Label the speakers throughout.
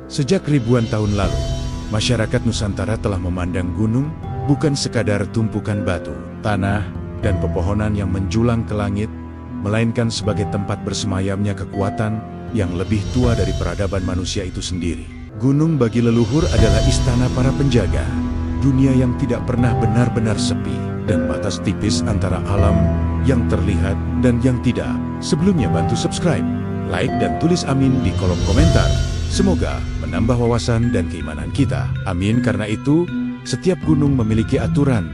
Speaker 1: Sejak ribuan tahun lalu, masyarakat Nusantara telah memandang gunung bukan sekadar tumpukan batu, tanah, dan pepohonan yang menjulang ke langit, melainkan sebagai tempat bersemayamnya kekuatan yang lebih tua dari peradaban manusia itu sendiri. Gunung bagi leluhur adalah istana para penjaga, dunia yang tidak pernah benar-benar sepi, dan batas tipis antara alam yang terlihat dan yang tidak. Sebelumnya bantu subscribe, like, dan tulis amin di kolom komentar. Semoga menambah wawasan dan keimanan kita. Amin. Karena itu, setiap gunung memiliki aturan,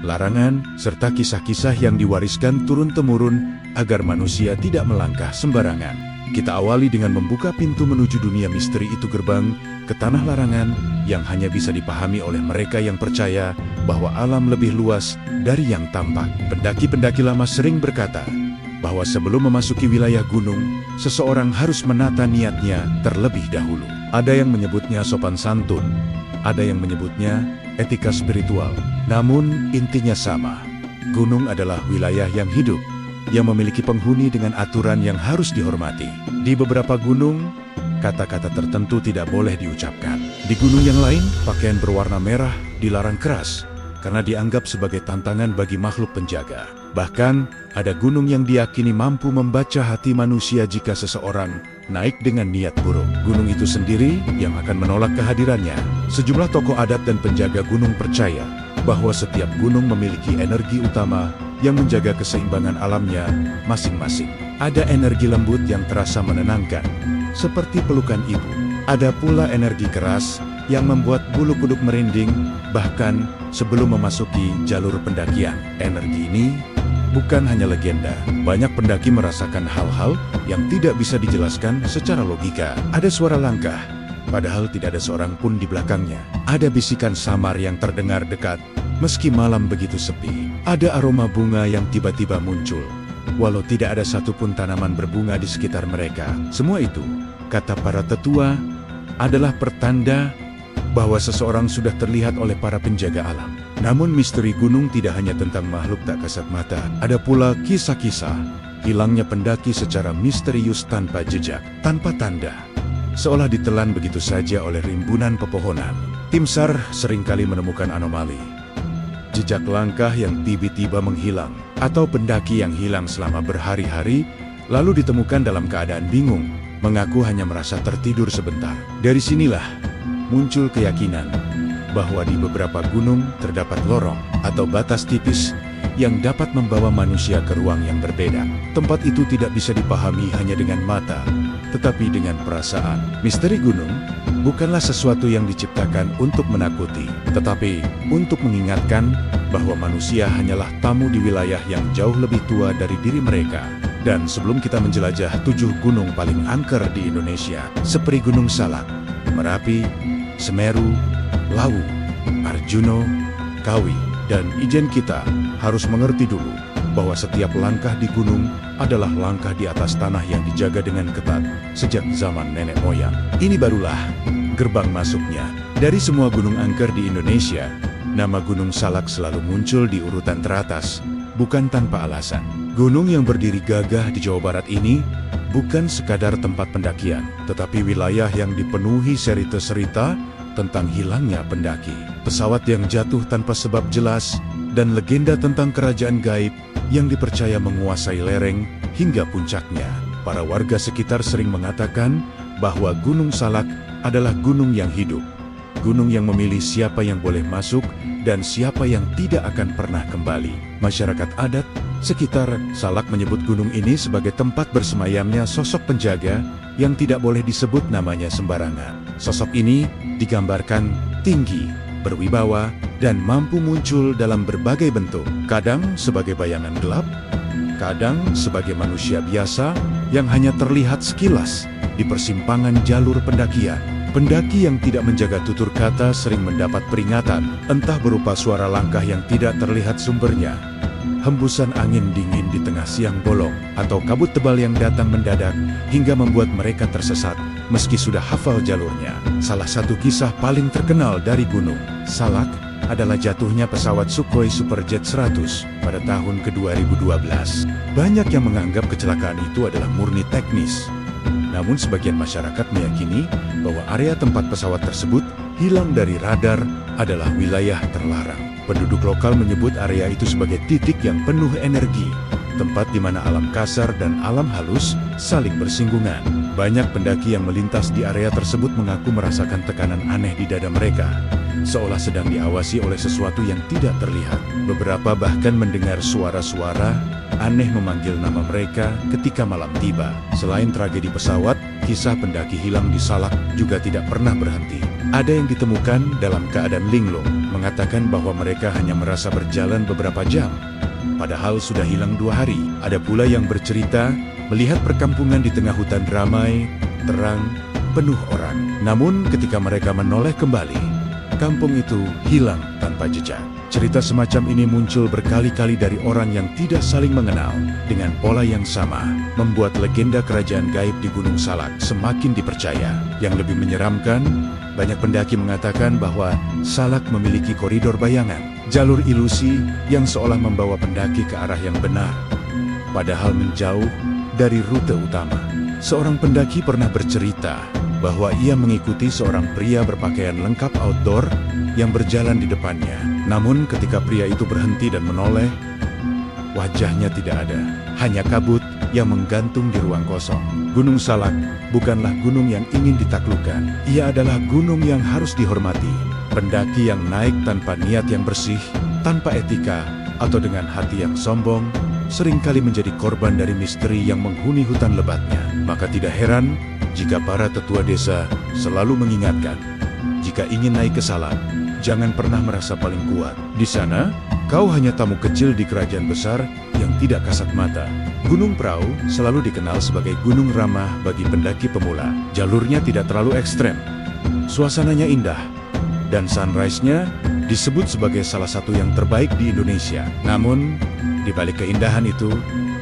Speaker 1: larangan, serta kisah-kisah yang diwariskan turun-temurun agar manusia tidak melangkah sembarangan. Kita awali dengan membuka pintu menuju dunia misteri itu, gerbang ke tanah larangan yang hanya bisa dipahami oleh mereka yang percaya bahwa alam lebih luas dari yang tampak. Pendaki-pendaki lama sering berkata bahwa sebelum memasuki wilayah gunung, seseorang harus menata niatnya terlebih dahulu. Ada yang menyebutnya sopan santun, ada yang menyebutnya etika spiritual. Namun intinya sama, gunung adalah wilayah yang hidup, yang memiliki penghuni dengan aturan yang harus dihormati. Di beberapa gunung, kata-kata tertentu tidak boleh diucapkan. Di gunung yang lain, pakaian berwarna merah dilarang keras, karena dianggap sebagai tantangan bagi makhluk penjaga. Bahkan, ada gunung yang diyakini mampu membaca hati manusia jika seseorang naik dengan niat buruk. Gunung itu sendiri yang akan menolak kehadirannya. Sejumlah tokoh adat dan penjaga gunung percaya bahwa setiap gunung memiliki energi utama yang menjaga keseimbangan alamnya masing-masing. Ada energi lembut yang terasa menenangkan, seperti pelukan ibu. Ada pula energi keras yang membuat bulu kuduk merinding, bahkan sebelum memasuki jalur pendakian. Energi ini bukan hanya legenda. Banyak pendaki merasakan hal-hal yang tidak bisa dijelaskan secara logika. Ada suara langkah, padahal tidak ada seorang pun di belakangnya. Ada bisikan samar yang terdengar dekat, meski malam begitu sepi. Ada aroma bunga yang tiba-tiba muncul, walau tidak ada satupun tanaman berbunga di sekitar mereka. Semua itu, kata para tetua, adalah pertanda bahwa seseorang sudah terlihat oleh para penjaga alam. Namun misteri gunung tidak hanya tentang makhluk tak kasat mata. Ada pula kisah-kisah hilangnya pendaki secara misterius tanpa jejak, tanpa tanda, seolah ditelan begitu saja oleh rimbunan pepohonan. Tim SAR seringkali menemukan anomali, jejak langkah yang tiba-tiba menghilang, atau pendaki yang hilang selama berhari-hari, lalu ditemukan dalam keadaan bingung, mengaku hanya merasa tertidur sebentar. Dari sinilah muncul keyakinan bahwa di beberapa gunung terdapat lorong atau batas tipis yang dapat membawa manusia ke ruang yang berbeda. Tempat itu tidak bisa dipahami hanya dengan mata, tetapi dengan perasaan. Misteri gunung bukanlah sesuatu yang diciptakan untuk menakuti, tetapi untuk mengingatkan bahwa manusia hanyalah tamu di wilayah yang jauh lebih tua dari diri mereka. Dan sebelum kita menjelajah 7 gunung paling angker di Indonesia, seperti Gunung Salak, Merapi, Semeru, Lawu, Arjuno, Kawi, dan Ijen, kita harus mengerti dulu bahwa setiap langkah di gunung adalah langkah di atas tanah yang dijaga dengan ketat sejak zaman nenek moyang. Ini barulah gerbang masuknya. Dari semua gunung angker di Indonesia, nama Gunung Salak selalu muncul di urutan teratas, bukan tanpa alasan. Gunung yang berdiri gagah di Jawa Barat ini bukan sekadar tempat pendakian, tetapi wilayah yang dipenuhi cerita-cerita tentang hilangnya pendaki, pesawat yang jatuh tanpa sebab jelas, dan legenda tentang kerajaan gaib yang dipercaya menguasai lereng hingga puncaknya. Para warga sekitar sering mengatakan bahwa Gunung Salak adalah gunung yang hidup, gunung yang memilih siapa yang boleh masuk dan siapa yang tidak akan pernah kembali. Masyarakat adat sekitar Salak menyebut gunung ini sebagai tempat bersemayamnya sosok penjaga yang tidak boleh disebut namanya sembarangan. Sosok ini digambarkan tinggi, berwibawa, dan mampu muncul dalam berbagai bentuk. Kadang sebagai bayangan gelap, kadang sebagai manusia biasa yang hanya terlihat sekilas di persimpangan jalur pendakian. Pendaki yang tidak menjaga tutur kata sering mendapat peringatan, entah berupa suara langkah yang tidak terlihat sumbernya, hembusan angin dingin di tengah siang bolong, atau kabut tebal yang datang mendadak hingga membuat mereka tersesat meski sudah hafal jalurnya. Salah satu kisah paling terkenal dari Gunung Salak adalah jatuhnya pesawat Sukhoi Superjet 100 pada tahun ke-2012. Banyak yang menganggap kecelakaan itu adalah murni teknis. Namun sebagian masyarakat meyakini bahwa area tempat pesawat tersebut hilang dari radar adalah wilayah terlarang. Penduduk lokal menyebut area itu sebagai titik yang penuh energi, tempat di mana alam kasar dan alam halus saling bersinggungan. Banyak pendaki yang melintas di area tersebut mengaku merasakan tekanan aneh di dada mereka, seolah sedang diawasi oleh sesuatu yang tidak terlihat. Beberapa bahkan mendengar suara-suara aneh memanggil nama mereka ketika malam tiba. Selain tragedi pesawat, kisah pendaki hilang di Salak juga tidak pernah berhenti. Ada yang ditemukan dalam keadaan linglung, mengatakan bahwa mereka hanya merasa berjalan beberapa jam, padahal sudah hilang 2 hari. Ada pula yang bercerita melihat perkampungan di tengah hutan ramai, terang, penuh orang. Namun ketika mereka menoleh kembali, kampung itu hilang tanpa jejak. Cerita semacam ini muncul berkali-kali dari orang yang tidak saling mengenal. Dengan pola yang sama, membuat legenda kerajaan gaib di Gunung Salak semakin dipercaya. Yang lebih menyeramkan, banyak pendaki mengatakan bahwa Salak memiliki koridor bayangan, jalur ilusi yang seolah membawa pendaki ke arah yang benar, padahal menjauh dari rute utama. Seorang pendaki pernah bercerita bahwa ia mengikuti seorang pria berpakaian lengkap outdoor yang berjalan di depannya. Namun ketika pria itu berhenti dan menoleh, wajahnya tidak ada, hanya kabut yang menggantung di ruang kosong. Gunung Salak bukanlah gunung yang ingin ditaklukkan, ia adalah gunung yang harus dihormati. Pendaki yang naik tanpa niat yang bersih, tanpa etika, atau dengan hati yang sombong, seringkali menjadi korban dari misteri yang menghuni hutan lebatnya. Maka tidak heran jika para tetua desa selalu mengingatkan, jika ingin naik ke Salak, jangan pernah merasa paling kuat. Di sana, kau hanya tamu kecil di kerajaan besar yang tidak kasat mata. Gunung Prau selalu dikenal sebagai gunung ramah bagi pendaki pemula. Jalurnya tidak terlalu ekstrem, suasananya indah, dan sunrise-nya disebut sebagai salah satu yang terbaik di Indonesia. Namun, di balik keindahan itu,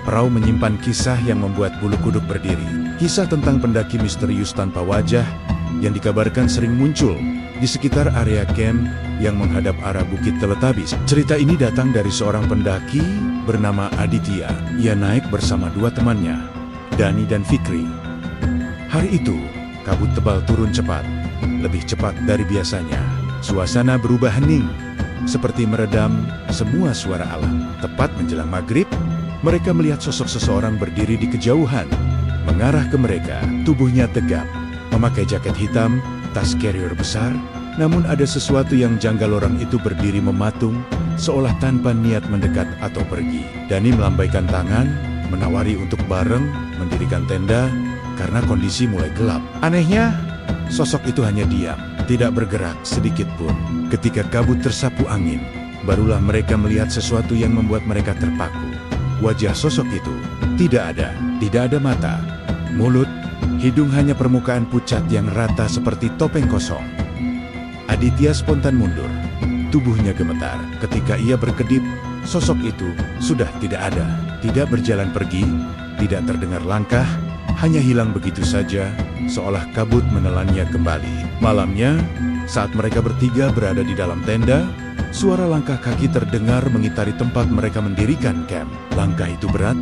Speaker 1: Prau menyimpan kisah yang membuat bulu kuduk berdiri. Kisah tentang pendaki misterius tanpa wajah yang dikabarkan sering muncul di sekitar area camp yang menghadap arah Bukit Teletabis. Cerita ini datang dari seorang pendaki bernama Aditya. Ia naik bersama 2 temannya, Dani dan Fikri. Hari itu, kabut tebal turun cepat, lebih cepat dari biasanya. Suasana berubah hening, seperti meredam semua suara alam. Tepat menjelang maghrib, mereka melihat sosok seseorang berdiri di kejauhan, mengarah ke mereka. Tubuhnya tegap, memakai jaket hitam, tas carrier besar, namun ada sesuatu yang janggal. Orang itu berdiri mematung, seolah tanpa niat mendekat atau pergi. Dani melambaikan tangan, menawari untuk bareng mendirikan tenda, karena kondisi mulai gelap. Anehnya, sosok itu hanya diam, tidak bergerak sedikit pun. Ketika kabut tersapu angin, barulah mereka melihat sesuatu yang membuat mereka terpaku. Wajah sosok itu tidak ada mata, mulut, hidung, hanya permukaan pucat yang rata seperti topeng kosong. Aditya spontan mundur, tubuhnya gemetar. Ketika ia berkedip, sosok itu sudah tidak ada. Tidak berjalan pergi, tidak terdengar langkah, hanya hilang begitu saja, seolah kabut menelannya kembali. Malamnya, saat mereka bertiga berada di dalam tenda, suara langkah kaki terdengar mengitari tempat mereka mendirikan camp. Langkah itu berat,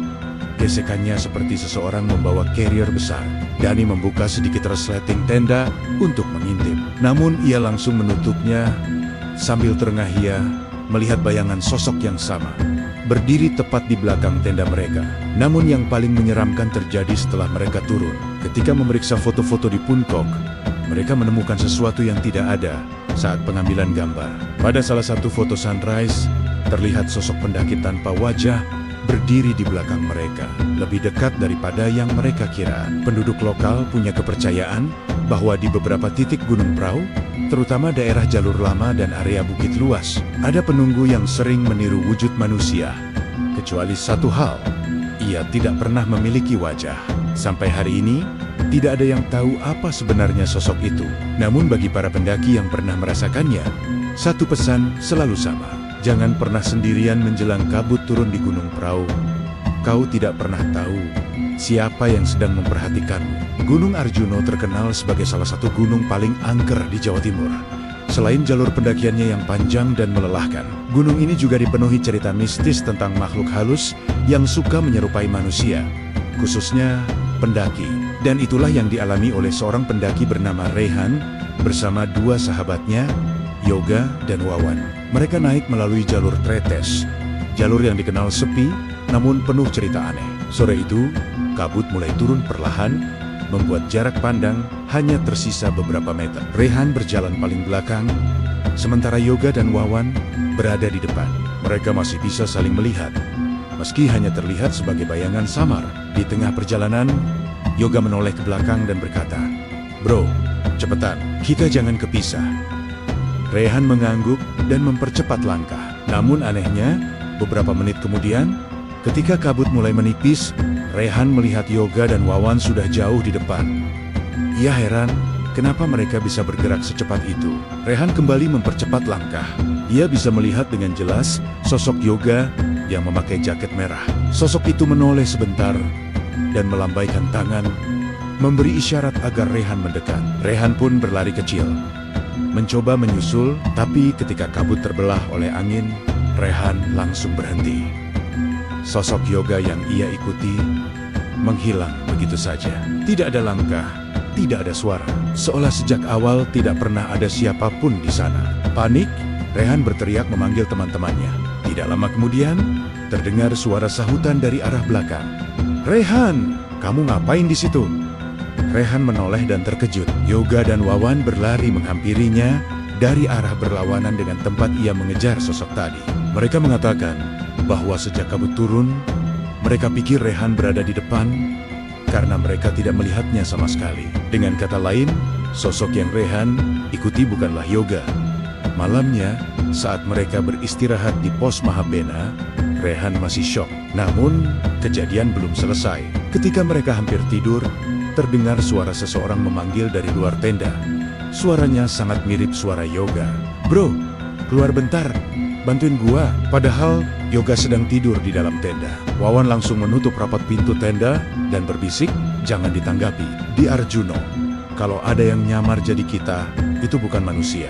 Speaker 1: gesekannya seperti seseorang membawa carrier besar. Dani membuka sedikit resleting tenda untuk mengintip. Namun ia langsung menutupnya sambil terengah ia melihat bayangan sosok yang sama, berdiri tepat di belakang tenda mereka. Namun yang paling menyeramkan terjadi setelah mereka turun. Ketika memeriksa foto-foto di Puncak, mereka menemukan sesuatu yang tidak ada saat pengambilan gambar. Pada salah satu foto sunrise, terlihat sosok pendaki tanpa wajah berdiri di belakang mereka, lebih dekat daripada yang mereka kira. Penduduk lokal punya kepercayaan bahwa di beberapa titik Gunung Prau, terutama daerah jalur lama dan area bukit luas, ada penunggu yang sering meniru wujud manusia. Kecuali satu hal, ia tidak pernah memiliki wajah. Sampai hari ini, tidak ada yang tahu apa sebenarnya sosok itu. Namun bagi para pendaki yang pernah merasakannya, satu pesan selalu sama. Jangan pernah sendirian menjelang kabut turun di Gunung Prau. Kau tidak pernah tahu siapa yang sedang memperhatikanmu. Gunung Arjuno terkenal sebagai salah satu gunung paling angker di Jawa Timur. Selain jalur pendakiannya yang panjang dan melelahkan, gunung ini juga dipenuhi cerita mistis tentang makhluk halus yang suka menyerupai manusia, khususnya pendaki. Dan itulah yang dialami oleh seorang pendaki bernama Rehan bersama dua sahabatnya, Yoga dan Wawan. Mereka naik melalui jalur Tretes, jalur yang dikenal sepi namun penuh cerita aneh. Sore itu, kabut mulai turun perlahan, membuat jarak pandang hanya tersisa beberapa meter. Rehan berjalan paling belakang, sementara Yoga dan Wawan berada di depan. Mereka masih bisa saling melihat, meski hanya terlihat sebagai bayangan samar. Di tengah perjalanan, Yoga menoleh ke belakang dan berkata, "Bro, cepetan, kita jangan kepisah." Rehan mengangguk dan mempercepat langkah. Namun anehnya, beberapa menit kemudian, ketika kabut mulai menipis, Rehan melihat Yoga dan Wawan sudah jauh di depan. Ia heran, kenapa mereka bisa bergerak secepat itu. Rehan kembali mempercepat langkah. Ia bisa melihat dengan jelas sosok Yoga yang memakai jaket merah. Sosok itu menoleh sebentar dan melambaikan tangan, memberi isyarat agar Rehan mendekat. Rehan pun berlari kecil, mencoba menyusul, tapi ketika kabut terbelah oleh angin, Rehan langsung berhenti. Sosok Yoga yang ia ikuti menghilang begitu saja. Tidak ada langkah, tidak ada suara. Seolah sejak awal tidak pernah ada siapapun di sana. Panik, Rehan berteriak memanggil teman-temannya. Tidak lama kemudian, terdengar suara sahutan dari arah belakang. "Rehan, kamu ngapain di situ?" Rehan menoleh dan terkejut. Yoga dan Wawan berlari menghampirinya dari arah berlawanan dengan tempat ia mengejar sosok tadi. Mereka mengatakan bahwa sejak kabut turun, mereka pikir Rehan berada di depan karena mereka tidak melihatnya sama sekali. Dengan kata lain, sosok yang Rehan ikuti bukanlah Yoga. Malamnya, saat mereka beristirahat di pos Mahabena, Rehan masih syok. Namun, kejadian belum selesai. Ketika mereka hampir tidur, terdengar suara seseorang memanggil dari luar tenda. Suaranya sangat mirip suara Yoga. "Bro, keluar bentar, bantuin gua." Padahal Yoga sedang tidur di dalam tenda. Wawan langsung menutup rapat pintu tenda dan berbisik, "Jangan ditanggapi. Di Arjuno, kalau ada yang nyamar jadi kita, itu bukan manusia."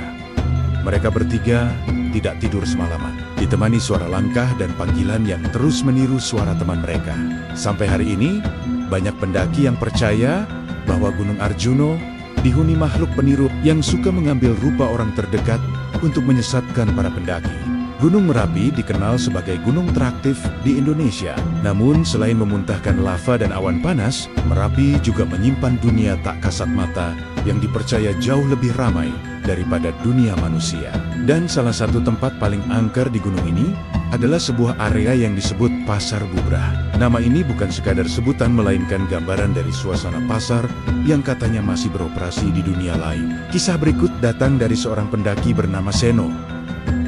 Speaker 1: Mereka bertiga tidak tidur semalaman, ditemani suara langkah dan panggilan yang terus meniru suara teman mereka. Sampai hari ini, banyak pendaki yang percaya bahwa Gunung Arjuno dihuni makhluk peniru yang suka mengambil rupa orang terdekat untuk menyesatkan para pendaki. Gunung Merapi dikenal sebagai gunung teraktif di Indonesia. Namun selain memuntahkan lava dan awan panas, Merapi juga menyimpan dunia tak kasat mata yang dipercaya jauh lebih ramai daripada dunia manusia. Dan salah satu tempat paling angker di gunung ini adalah sebuah area yang disebut Pasar Bubrah. Nama ini bukan sekadar sebutan melainkan gambaran dari suasana pasar yang katanya masih beroperasi di dunia lain. Kisah berikut datang dari seorang pendaki bernama Seno.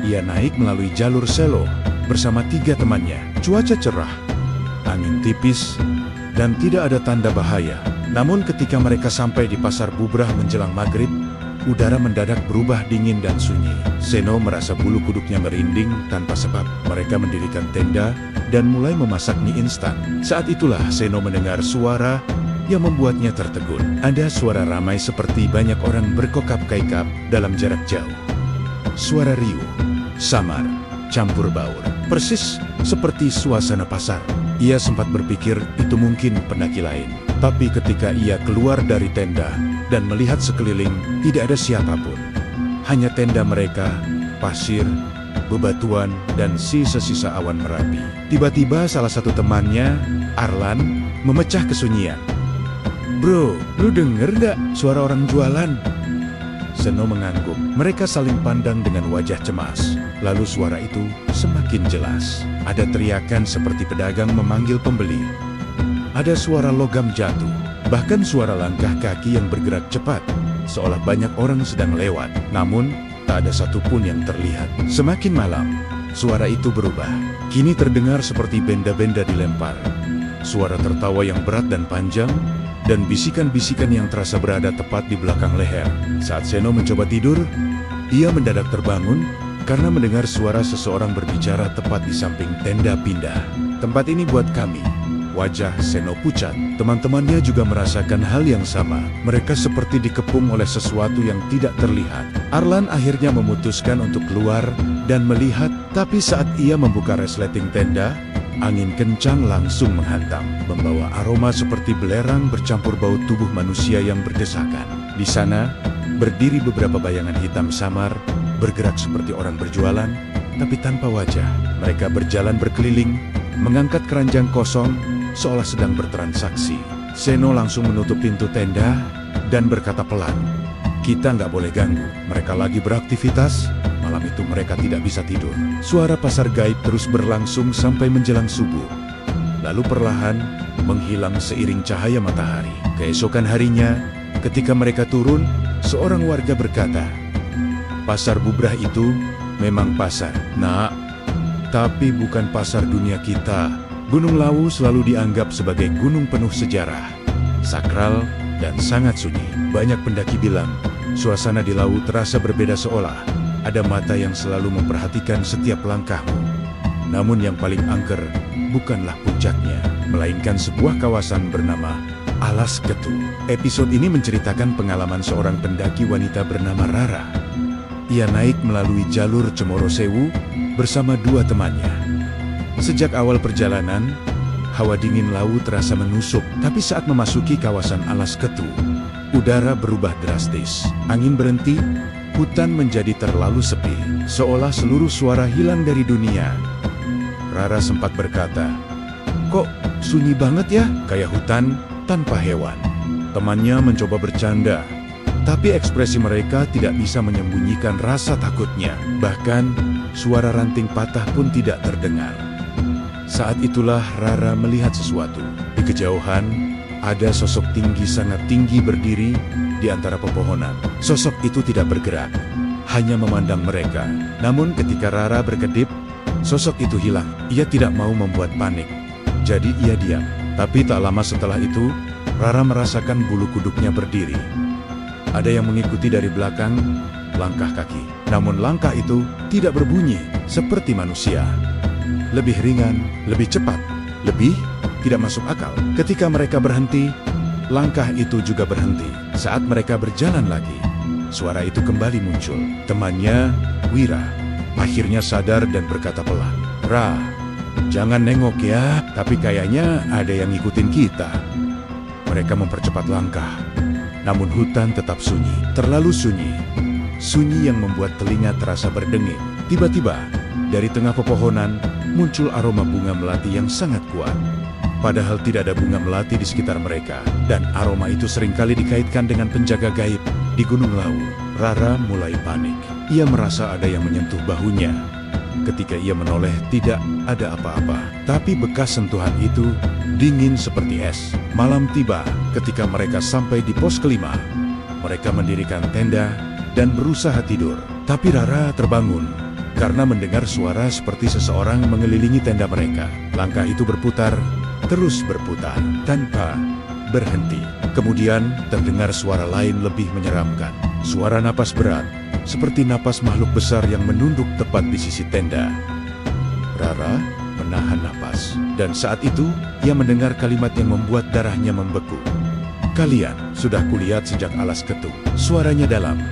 Speaker 1: Ia naik melalui jalur Selo bersama 3 temannya. Cuaca cerah, angin tipis, dan tidak ada tanda bahaya. Namun ketika mereka sampai di Pasar Bubrah menjelang maghrib, udara mendadak berubah dingin dan sunyi. Seno merasa bulu kuduknya merinding tanpa sebab. Mereka mendirikan tenda dan mulai memasak mie instan. Saat itulah Seno mendengar suara yang membuatnya tertegun. Ada suara ramai seperti banyak orang berkokap-kaikap dalam jarak jauh. Suara riuh, samar, campur baur, persis seperti suasana pasar. Ia sempat berpikir itu mungkin pendaki lain. Tapi ketika ia keluar dari tenda dan melihat sekeliling, tidak ada siapapun. Hanya tenda mereka, pasir, bebatuan, dan sisa-sisa awan Merapi. Tiba-tiba salah satu temannya, Arlan, memecah kesunyian. "Bro, lu denger nggak suara orang jualan?" Seno mengangguk. Mereka saling pandang dengan wajah cemas. Lalu suara itu semakin jelas. Ada teriakan seperti pedagang memanggil pembeli. Ada suara logam jatuh, bahkan suara langkah kaki yang bergerak cepat, seolah banyak orang sedang lewat. Namun, tak ada satupun yang terlihat. Semakin malam, suara itu berubah. Kini terdengar seperti benda-benda dilempar. Suara tertawa yang berat dan panjang, dan bisikan-bisikan yang terasa berada tepat di belakang leher. Saat Seno mencoba tidur, ia mendadak terbangun karena mendengar suara seseorang berbicara tepat di samping tenda pindah. "Tempat ini buat kami. Wajah Seno pucat. Teman-temannya juga merasakan hal yang sama. Mereka seperti dikepung oleh sesuatu yang tidak terlihat. Arlan akhirnya memutuskan untuk keluar dan melihat, tapi saat ia membuka resleting tenda, angin kencang langsung menghantam, membawa aroma seperti belerang bercampur bau tubuh manusia yang berdesakan. Di sana, berdiri beberapa bayangan hitam samar, bergerak seperti orang berjualan, tapi tanpa wajah. Mereka berjalan berkeliling, mengangkat keranjang kosong, seolah sedang bertransaksi. Seno langsung menutup pintu tenda dan berkata pelan, "Kita nggak boleh ganggu. Mereka lagi beraktivitas. Malam itu mereka tidak bisa tidur." Suara pasar gaib terus berlangsung sampai menjelang subuh. Lalu perlahan menghilang seiring cahaya matahari. Keesokan harinya, ketika mereka turun, seorang warga berkata, "Pasar Bubrah itu memang pasar, Nak. Tapi bukan pasar dunia kita." Gunung Lawu selalu dianggap sebagai gunung penuh sejarah, sakral, dan sangat sunyi. Banyak pendaki bilang, suasana di Lawu terasa berbeda, seolah ada mata yang selalu memperhatikan setiap langkahmu. Namun yang paling angker bukanlah puncaknya, melainkan sebuah kawasan bernama Alas Ketu. Episode ini menceritakan pengalaman seorang pendaki wanita bernama Rara. Ia naik melalui jalur Cemoro Sewu bersama dua temannya. Sejak awal perjalanan, hawa dingin Lawu terasa menusuk, tapi saat memasuki kawasan Alas Ketu, udara berubah drastis. Angin berhenti, hutan menjadi terlalu sepi, seolah seluruh suara hilang dari dunia. Rara sempat berkata, "Kok sunyi banget ya, kayak hutan tanpa hewan?" Temannya mencoba bercanda, tapi ekspresi mereka tidak bisa menyembunyikan rasa takutnya. Bahkan, suara ranting patah pun tidak terdengar. Saat itulah Rara melihat sesuatu. Di kejauhan, ada sosok tinggi, sangat tinggi berdiri di antara pepohonan. Sosok itu tidak bergerak, hanya memandang mereka. Namun ketika Rara berkedip, sosok itu hilang. Ia tidak mau membuat panik, jadi ia diam. Tapi tak lama setelah itu, Rara merasakan bulu kuduknya berdiri. Ada yang mengikuti dari belakang, langkah kaki. Namun langkah itu tidak berbunyi seperti manusia. Lebih ringan, lebih cepat, lebih tidak masuk akal. Ketika mereka berhenti, langkah itu juga berhenti. Saat mereka berjalan lagi, suara itu kembali muncul. Temannya, Wira, akhirnya sadar dan berkata pelan, "Ra, jangan nengok ya, tapi kayaknya ada yang ngikutin kita." Mereka mempercepat langkah, namun hutan tetap sunyi, terlalu sunyi. Sunyi yang membuat telinga terasa berdenging. Tiba-tiba, dari tengah pepohonan, muncul aroma bunga melati yang sangat kuat. Padahal tidak ada bunga melati di sekitar mereka, dan aroma itu seringkali dikaitkan dengan penjaga gaib di Gunung Lawu. Rara mulai panik. Ia merasa ada yang menyentuh bahunya. Ketika ia menoleh, tidak ada apa-apa. Tapi bekas sentuhan itu dingin seperti es. Malam tiba ketika mereka sampai di pos kelima. Mereka mendirikan tenda dan berusaha tidur. Tapi Rara terbangun karena mendengar suara seperti seseorang mengelilingi tenda mereka. Langkah itu berputar, terus berputar, tanpa berhenti. Kemudian terdengar suara lain lebih menyeramkan. Suara napas berat, seperti napas makhluk besar yang menunduk tepat di sisi tenda. Rara menahan napas, dan saat itu ia mendengar kalimat yang membuat darahnya membeku. "Kalian sudah kulihat sejak Alas Ketu." Suaranya dalam,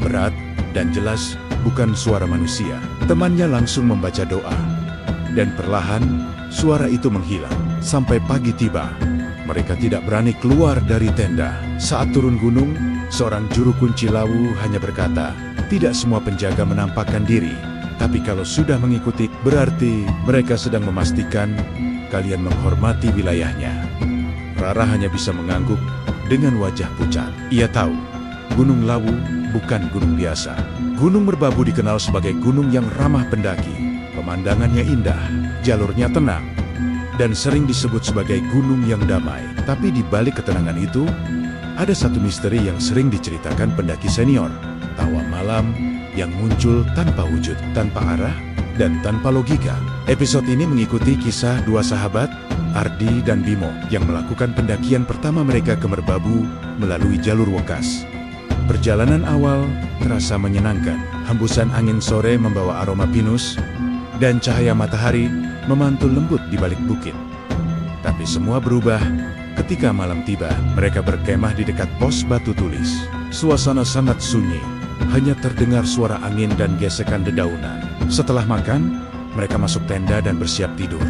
Speaker 1: berat, dan jelas bukan suara manusia. Temannya langsung membaca doa, dan perlahan suara itu menghilang. Sampai pagi tiba, mereka tidak berani keluar dari tenda. Saat turun gunung, seorang juru kunci Lawu hanya berkata, "Tidak semua penjaga menampakkan diri, tapi kalau sudah mengikuti, berarti mereka sedang memastikan kalian menghormati wilayahnya." Rara hanya bisa mengangguk dengan wajah pucat. Ia tahu, Gunung Lawu bukan gunung biasa. Gunung Merbabu dikenal sebagai gunung yang ramah pendaki. Pemandangannya indah, jalurnya tenang, dan sering disebut sebagai gunung yang damai. Tapi di balik ketenangan itu, ada satu misteri yang sering diceritakan pendaki senior. Tawa malam yang muncul tanpa wujud, tanpa arah, dan tanpa logika. Episode ini mengikuti kisah dua sahabat, Ardi dan Bimo, yang melakukan pendakian pertama mereka ke Merbabu melalui jalur Wokas. Perjalanan awal terasa menyenangkan. Hembusan angin sore membawa aroma pinus, dan cahaya matahari memantul lembut di balik bukit. Tapi semua berubah ketika malam tiba. Mereka berkemah di dekat pos batu tulis. Suasana sangat sunyi, hanya terdengar suara angin dan gesekan dedaunan. Setelah makan, mereka masuk tenda dan bersiap tidur.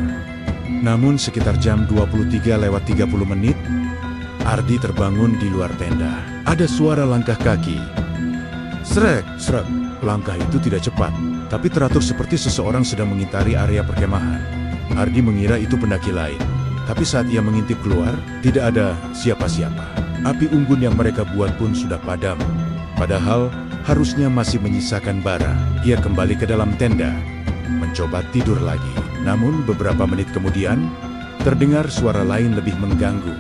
Speaker 1: Namun sekitar jam 23:30, Ardi terbangun di luar tenda. Ada suara langkah kaki. Srek, srek. Langkah itu tidak cepat, tapi teratur seperti seseorang sedang mengitari area perkemahan. Ardi mengira itu pendaki lain, tapi saat ia mengintip keluar, tidak ada siapa-siapa. Api unggun yang mereka buat pun sudah padam. Padahal harusnya masih menyisakan bara. Ia kembali ke dalam tenda, mencoba tidur lagi. Namun beberapa menit kemudian, terdengar suara lain lebih mengganggu.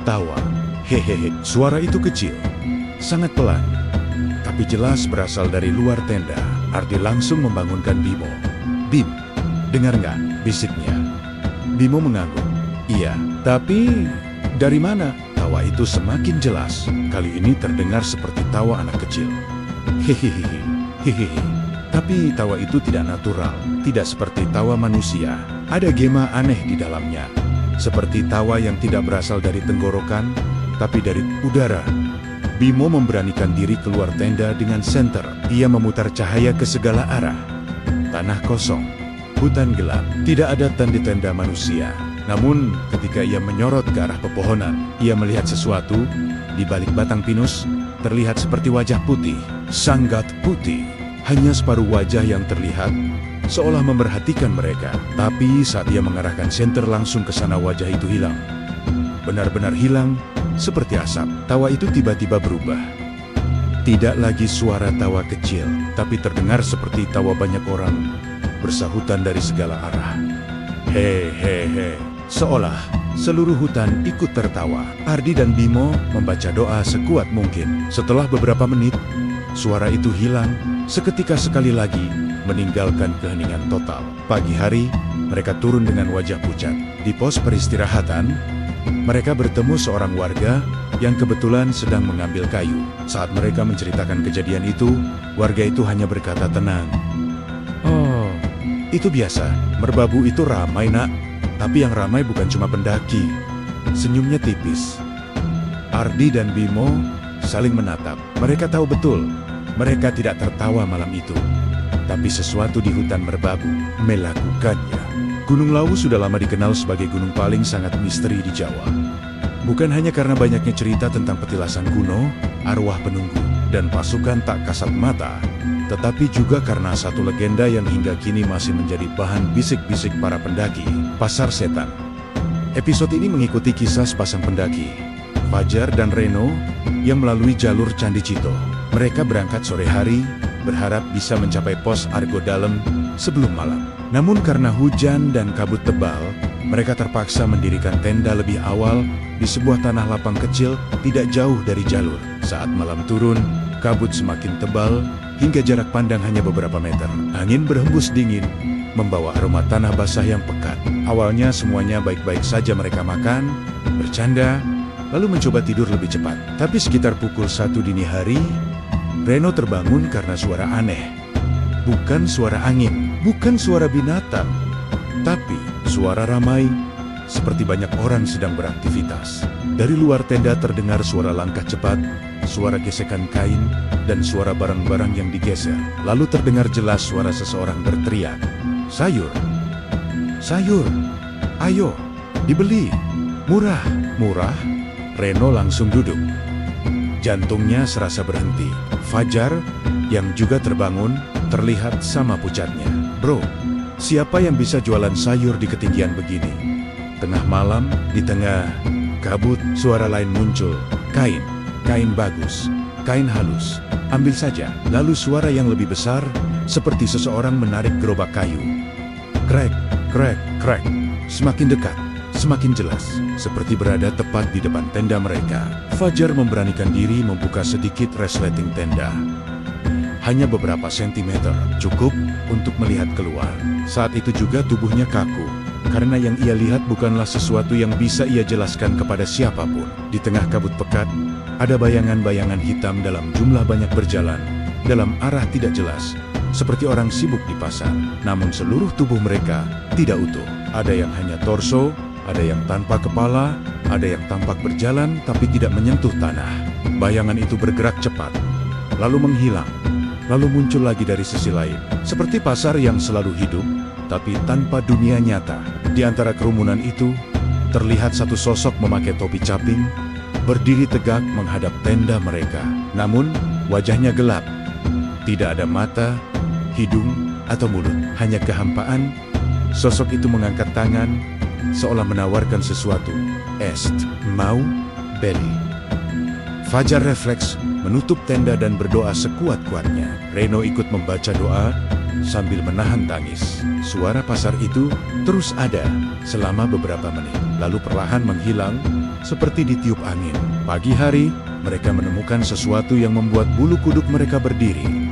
Speaker 1: Tawa. Hehehe. Suara itu kecil, sangat pelan, tapi jelas berasal dari luar tenda. Ardi langsung membangunkan Bimo. Bim, dengar nggak? Bisiknya. Bimo mengangguk. Iya, tapi dari mana? Tawa itu semakin jelas. Kali ini terdengar seperti tawa anak kecil. Hehehe, hehehe. Tapi tawa itu tidak natural, tidak seperti tawa manusia. Ada gema aneh di dalamnya. Seperti tawa yang tidak berasal dari tenggorokan, tapi dari udara. Bimo memberanikan diri keluar tenda dengan senter. Ia memutar cahaya ke segala arah. Tanah kosong, hutan gelap, tidak ada tanda-tanda manusia. Namun ketika ia menyorot ke arah pepohonan, ia melihat sesuatu. Di balik batang pinus, terlihat seperti wajah putih, sangat putih. Hanya separuh wajah yang terlihat, seolah memperhatikan mereka. Tapi saat ia mengarahkan senter langsung ke sana, wajah itu hilang. Benar-benar hilang, seperti asap. Tawa itu tiba-tiba berubah. Tidak lagi suara tawa kecil, tapi terdengar seperti tawa banyak orang bersahutan dari segala arah. Hehehe. Seolah seluruh hutan ikut tertawa. Ardi dan Bimo membaca doa sekuat mungkin. Setelah beberapa menit, suara itu hilang. Seketika sekali lagi meninggalkan keheningan total. Pagi hari, mereka turun dengan wajah pucat. Di pos peristirahatan, mereka bertemu seorang warga yang kebetulan sedang mengambil kayu. Saat mereka menceritakan kejadian itu, warga itu hanya berkata tenang. Oh, itu biasa. Merbabu itu ramai, nak. Tapi yang ramai bukan cuma pendaki. Senyumnya tipis. Ardi dan Bimo saling menatap. Mereka tahu betul, mereka tidak tertawa malam itu. Tapi sesuatu di hutan Merbabu melakukannya. Gunung Lawu sudah lama dikenal sebagai gunung paling sangat misteri di Jawa. Bukan hanya karena banyaknya cerita tentang petilasan kuno, arwah penunggu, dan pasukan tak kasat mata, tetapi juga karena satu legenda yang hingga kini masih menjadi bahan bisik-bisik para pendaki, Pasar Setan. Episode ini mengikuti kisah sepasang pendaki, Fajar dan Reno, yang melalui jalur Candi Cito. Mereka berangkat sore hari, berharap bisa mencapai pos Argo Dalem sebelum malam. Namun karena hujan dan kabut tebal, mereka terpaksa mendirikan tenda lebih awal di sebuah tanah lapang kecil tidak jauh dari jalur. Saat malam turun, kabut semakin tebal hingga jarak pandang hanya beberapa meter. Angin berhembus dingin, membawa aroma tanah basah yang pekat. Awalnya semuanya baik-baik saja, mereka makan, bercanda, lalu mencoba tidur lebih cepat. Tapi sekitar pukul 1 dini hari, Reno terbangun karena suara aneh. Bukan suara angin, bukan suara binatang, tapi suara ramai, seperti banyak orang sedang beraktivitas. Dari luar tenda terdengar suara langkah cepat, suara gesekan kain, dan suara barang-barang yang digeser. Lalu terdengar jelas suara seseorang berteriak, "Sayur! Sayur! Ayo, dibeli! Murah! Murah!" Reno langsung duduk. Jantungnya serasa berhenti. Fajar, yang juga terbangun, terlihat sama pucatnya. "Bro, siapa yang bisa jualan sayur di ketinggian begini?" Tengah malam, di tengah kabut, suara lain muncul. "Kain, kain bagus, kain halus. Ambil saja." Lalu suara yang lebih besar, seperti seseorang menarik gerobak kayu. Krek, krek, krek. Semakin dekat, semakin jelas, seperti berada tepat di depan tenda mereka. Fajar memberanikan diri membuka sedikit resleting tenda. Hanya beberapa sentimeter, cukup untuk melihat keluar. Saat itu juga tubuhnya kaku, karena yang ia lihat bukanlah sesuatu yang bisa ia jelaskan kepada siapapun. Di tengah kabut pekat, ada bayangan-bayangan hitam dalam jumlah banyak berjalan, dalam arah tidak jelas, seperti orang sibuk di pasar. Namun seluruh tubuh mereka tidak utuh. Ada yang hanya torso, Ada yang tanpa kepala, ada yang tampak berjalan tapi tidak menyentuh tanah. Bayangan itu bergerak cepat, lalu menghilang, lalu muncul lagi dari sisi lain. Seperti pasar yang selalu hidup, tapi tanpa dunia nyata. Di antara kerumunan itu, terlihat satu sosok memakai topi caping, berdiri tegak menghadap tenda mereka. Namun, wajahnya gelap. Tidak ada mata, hidung, atau mulut. Hanya kehampaan. Sosok itu mengangkat tangan, seolah menawarkan sesuatu. Est, mau, beli. Fajar refleks, menutup tenda dan berdoa sekuat-kuatnya. Reno ikut membaca doa, sambil menahan tangis. Suara pasar itu terus ada selama beberapa menit, lalu perlahan menghilang, seperti ditiup angin. Pagi hari, mereka menemukan sesuatu yang membuat bulu kuduk mereka berdiri.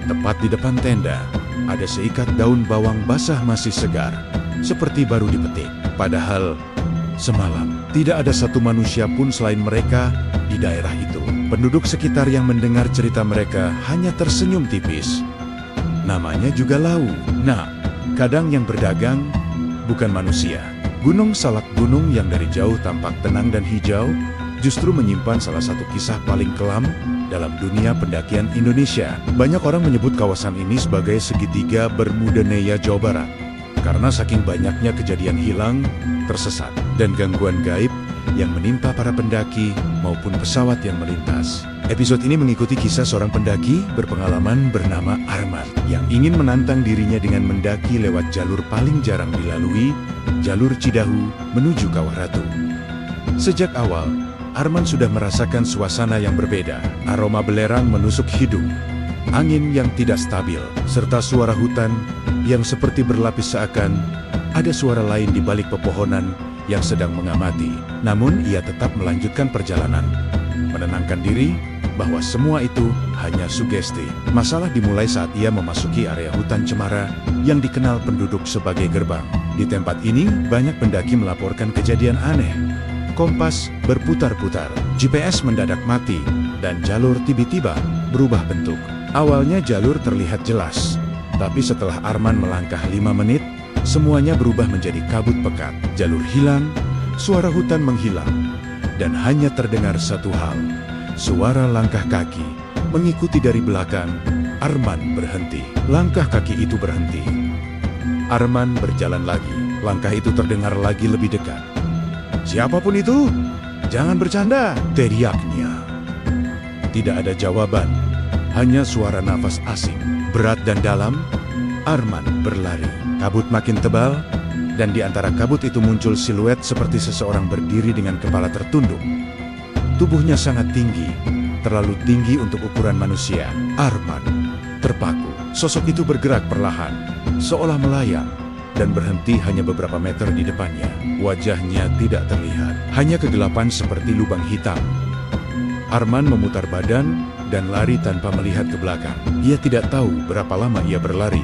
Speaker 1: Tepat di depan tenda, ada seikat daun bawang basah masih segar, seperti baru dipetik. Padahal, semalam, tidak ada satu manusia pun selain mereka di daerah itu. Penduduk sekitar yang mendengar cerita mereka hanya tersenyum tipis. Namanya juga Lau. Nah, kadang yang berdagang bukan manusia. Gunung Salak Gunung yang dari jauh tampak tenang dan hijau, justru menyimpan salah satu kisah paling kelam dalam dunia pendakian Indonesia. Banyak orang menyebut kawasan ini sebagai segitiga Bermuda Neya, Jawa Barat, karena saking banyaknya kejadian hilang, tersesat, dan gangguan gaib yang menimpa para pendaki maupun pesawat yang melintas. Episode ini mengikuti kisah seorang pendaki berpengalaman bernama Arman yang ingin menantang dirinya dengan mendaki lewat jalur paling jarang dilalui, jalur Cidahu menuju Kawah Ratu. Sejak awal, Arman sudah merasakan suasana yang berbeda. Aroma belerang menusuk hidung, angin yang tidak stabil, serta suara hutan yang seperti berlapis seakan ada suara lain di balik pepohonan yang sedang mengamati. Namun ia tetap melanjutkan perjalanan, menenangkan diri bahwa semua itu hanya sugesti. Masalah dimulai saat ia memasuki area hutan cemara yang dikenal penduduk sebagai gerbang. Di tempat ini, banyak pendaki melaporkan kejadian aneh. Kompas berputar-putar, GPS mendadak mati, dan jalur tiba-tiba berubah bentuk. Awalnya jalur terlihat jelas, tapi setelah Arman melangkah 5 menit, semuanya berubah menjadi kabut pekat. Jalur hilang, suara hutan menghilang, dan hanya terdengar satu hal, suara langkah kaki. Mengikuti dari belakang, Arman berhenti. Langkah kaki itu berhenti. Arman berjalan lagi. Langkah itu terdengar lagi lebih dekat. "Siapapun itu, jangan bercanda!" teriaknya. Tidak ada jawaban, hanya suara nafas asing. Berat dan dalam, Arman berlari. Kabut makin tebal, dan di antara kabut itu muncul siluet seperti seseorang berdiri dengan kepala tertunduk. Tubuhnya sangat tinggi, terlalu tinggi untuk ukuran manusia. Arman terpaku. Sosok itu bergerak perlahan, seolah melayang, dan berhenti hanya beberapa meter di depannya. Wajahnya tidak terlihat, hanya kegelapan seperti lubang hitam. Arman memutar badan dan lari tanpa melihat ke belakang. Ia tidak tahu berapa lama ia berlari,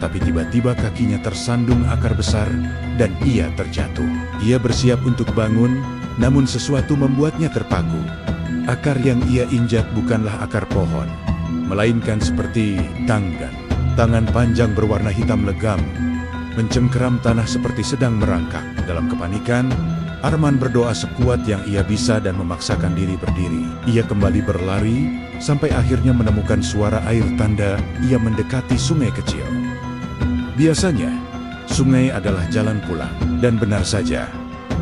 Speaker 1: tapi tiba-tiba kakinya tersandung akar besar dan ia terjatuh. Ia bersiap untuk bangun, namun sesuatu membuatnya terpaku. Akar yang ia injak bukanlah akar pohon, melainkan seperti tanggan. Tangan panjang berwarna hitam legam mencengkeram tanah seperti sedang merangkak. Dalam kepanikan, Arman berdoa sekuat yang ia bisa dan memaksakan diri berdiri. Ia kembali berlari, sampai akhirnya menemukan suara air tanda ia mendekati sungai kecil. Biasanya, sungai adalah jalan pulang. Dan benar saja,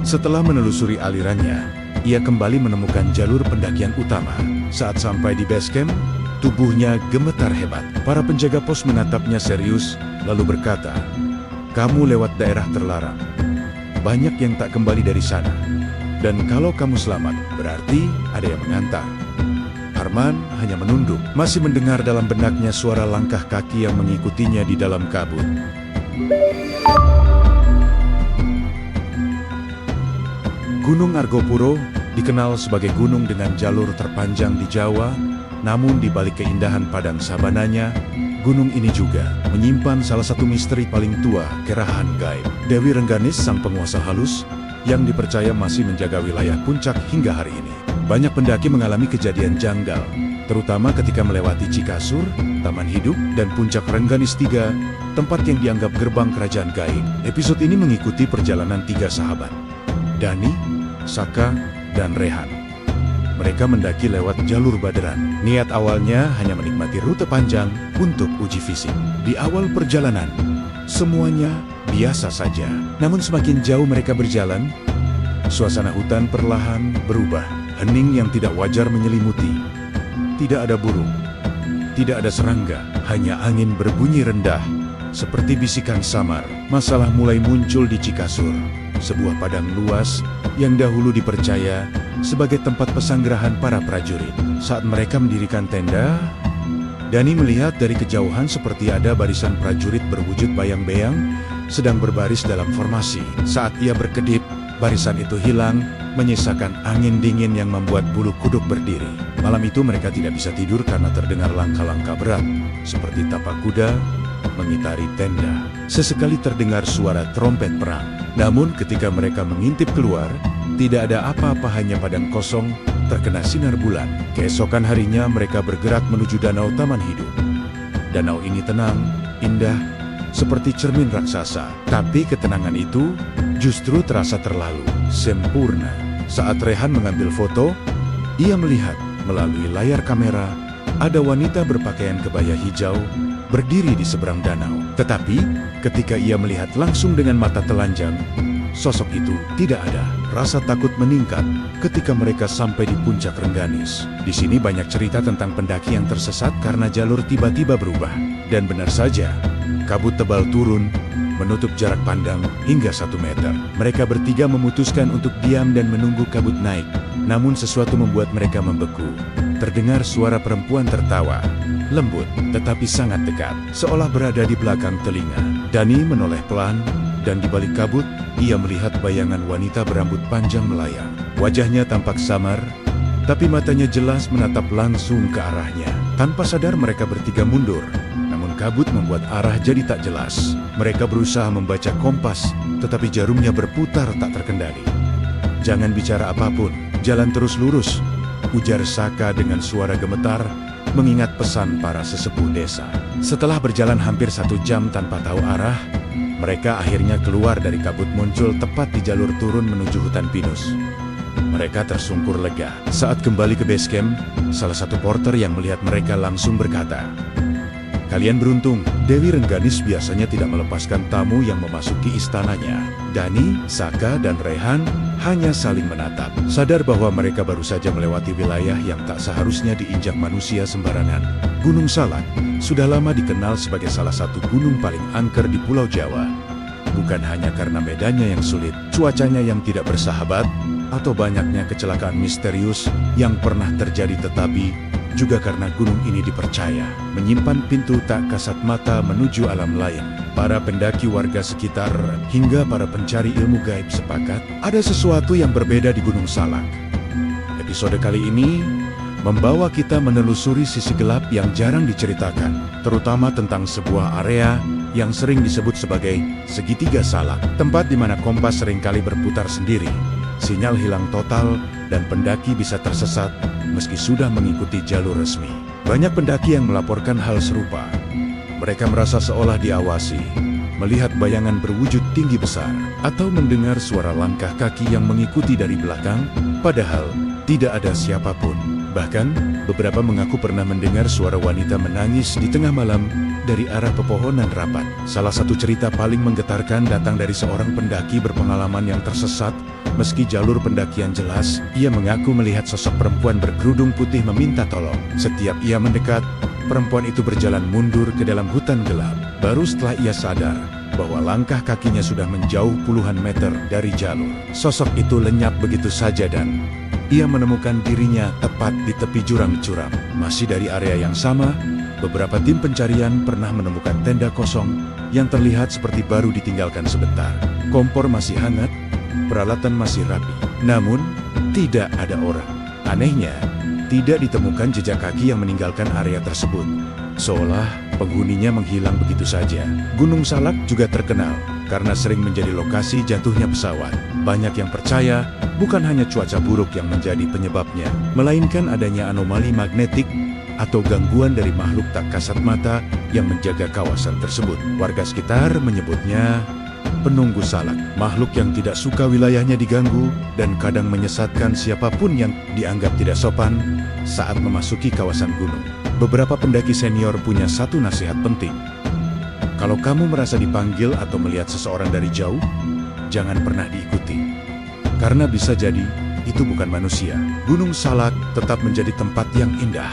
Speaker 1: setelah menelusuri alirannya, ia kembali menemukan jalur pendakian utama. Saat sampai di base camp, tubuhnya gemetar hebat. Para penjaga pos menatapnya serius, lalu berkata, "Kamu lewat daerah terlarang. Banyak yang tak kembali dari sana. Dan kalau kamu selamat, berarti ada yang mengantar." Arman hanya menunduk, masih mendengar dalam benaknya suara langkah kaki yang mengikutinya di dalam kabut. Gunung Argopuro dikenal sebagai gunung dengan jalur terpanjang di Jawa, namun di balik keindahan padang sabananya, gunung ini juga menyimpan salah satu misteri paling tua, kerahan gaib. Dewi Rengganis, sang penguasa halus, yang dipercaya masih menjaga wilayah puncak hingga hari ini. Banyak pendaki mengalami kejadian janggal, terutama ketika melewati Cikasur, Taman Hidup, dan puncak Rengganis 3, tempat yang dianggap gerbang kerajaan gaib. Episode ini mengikuti perjalanan 3 sahabat Dani, Saka, dan Rehan. Mereka mendaki lewat jalur Baderan. Niat awalnya hanya menikmati rute panjang untuk uji fisik. Di awal perjalanan, semuanya biasa saja. Namun semakin jauh mereka berjalan, suasana hutan perlahan berubah. Hening yang tidak wajar menyelimuti. Tidak ada burung, tidak ada serangga, hanya angin berbunyi rendah, seperti bisikan samar. Masalah mulai muncul di Cikasur, sebuah padang luas yang dahulu dipercaya sebagai tempat pesanggerahan para prajurit. Saat mereka mendirikan tenda, Dani melihat dari kejauhan seperti ada barisan prajurit berwujud bayang-bayang sedang berbaris dalam formasi. Saat ia berkedip, barisan itu hilang, menyisakan angin dingin yang membuat bulu kuduk berdiri. Malam itu mereka tidak bisa tidur karena terdengar langkah-langkah berat, seperti tapak kuda mengitari tenda. Sesekali terdengar suara trompet perang. Namun ketika mereka mengintip keluar, tidak ada apa-apa, hanya padang kosong terkena sinar bulan. Keesokan harinya mereka bergerak menuju danau Taman Hidup. Danau ini tenang, indah, seperti cermin raksasa. Tapi ketenangan itu justru terasa terlalu sempurna. Saat Rehan mengambil foto, ia melihat melalui layar kamera ada wanita berpakaian kebaya hijau berdiri di seberang danau. Tetapi ketika ia melihat langsung dengan mata telanjang, sosok itu tidak ada. Rasa takut meningkat ketika mereka sampai di puncak Rengganis. Di sini banyak cerita tentang pendaki yang tersesat karena jalur tiba-tiba berubah. Dan benar saja, kabut tebal turun, menutup jarak pandang hingga 1 meter. Mereka bertiga memutuskan untuk diam dan menunggu kabut naik. Namun sesuatu membuat mereka membeku. Terdengar suara perempuan tertawa, lembut tetapi sangat dekat, seolah berada di belakang telinga. Dani menoleh pelan, dan di balik kabut, ia melihat bayangan wanita berambut panjang melayang. Wajahnya tampak samar, tapi matanya jelas menatap langsung ke arahnya. Tanpa sadar mereka bertiga mundur, namun kabut membuat arah jadi tak jelas. Mereka berusaha membaca kompas, tetapi jarumnya berputar tak terkendali. "Jangan bicara apapun, jalan terus lurus," ujar Saka dengan suara gemetar, mengingat pesan para sesepuh desa. Setelah berjalan hampir 1 jam tanpa tahu arah, mereka akhirnya keluar dari kabut, muncul tepat di jalur turun menuju hutan pinus. Mereka tersungkur lega. Saat kembali ke base camp, salah satu porter yang melihat mereka langsung berkata, "Kalian beruntung, Dewi Rengganis biasanya tidak melepaskan tamu yang memasuki istananya." Dani, Saka, dan Rehan hanya saling menatap, sadar bahwa mereka baru saja melewati wilayah yang tak seharusnya diinjak manusia sembarangan. Gunung Salak sudah lama dikenal sebagai salah satu gunung paling angker di Pulau Jawa. Bukan hanya karena medannya yang sulit, cuacanya yang tidak bersahabat, atau banyaknya kecelakaan misterius yang pernah terjadi, tetapi juga karena gunung ini dipercaya menyimpan pintu tak kasat mata menuju alam lain. Para pendaki, warga sekitar, hingga para pencari ilmu gaib sepakat ada sesuatu yang berbeda di Gunung Salak. Episode kali ini membawa kita menelusuri sisi gelap yang jarang diceritakan, terutama tentang sebuah area yang sering disebut sebagai segitiga salak, tempat di mana kompas seringkali berputar sendiri, sinyal hilang total, dan pendaki bisa tersesat meski sudah mengikuti jalur resmi. Banyak pendaki yang melaporkan hal serupa. Mereka merasa seolah diawasi, melihat bayangan berwujud tinggi besar, atau mendengar suara langkah kaki yang mengikuti dari belakang, padahal tidak ada siapapun. Bahkan, beberapa mengaku pernah mendengar suara wanita menangis di tengah malam dari arah pepohonan rapat. Salah satu cerita paling menggetarkan datang dari seorang pendaki berpengalaman yang tersesat. Meski jalur pendakian jelas, ia mengaku melihat sosok perempuan berkerudung putih meminta tolong. Setiap ia mendekat, perempuan itu berjalan mundur ke dalam hutan gelap. Baru setelah ia sadar bahwa langkah kakinya sudah menjauh puluhan meter dari jalur, sosok itu lenyap begitu saja dan ia menemukan dirinya tepat di tepi jurang curam. Masih dari area yang sama, beberapa tim pencarian pernah menemukan tenda kosong yang terlihat seperti baru ditinggalkan sebentar. Kompor masih hangat, peralatan masih rapi, namun tidak ada orang. Anehnya, tidak ditemukan jejak kaki yang meninggalkan area tersebut, seolah penghuninya menghilang begitu saja. Gunung Salak juga terkenal karena sering menjadi lokasi jatuhnya pesawat. Banyak yang percaya bukan hanya cuaca buruk yang menjadi penyebabnya, melainkan adanya anomali magnetik atau gangguan dari makhluk tak kasat mata yang menjaga kawasan tersebut. Warga sekitar menyebutnya penunggu salak, makhluk yang tidak suka wilayahnya diganggu dan kadang menyesatkan siapapun yang dianggap tidak sopan saat memasuki kawasan gunung. Beberapa pendaki senior punya satu nasihat penting. Kalau kamu merasa dipanggil atau melihat seseorang dari jauh, jangan pernah diikuti. Karena bisa jadi itu bukan manusia. Gunung Salak tetap menjadi tempat yang indah,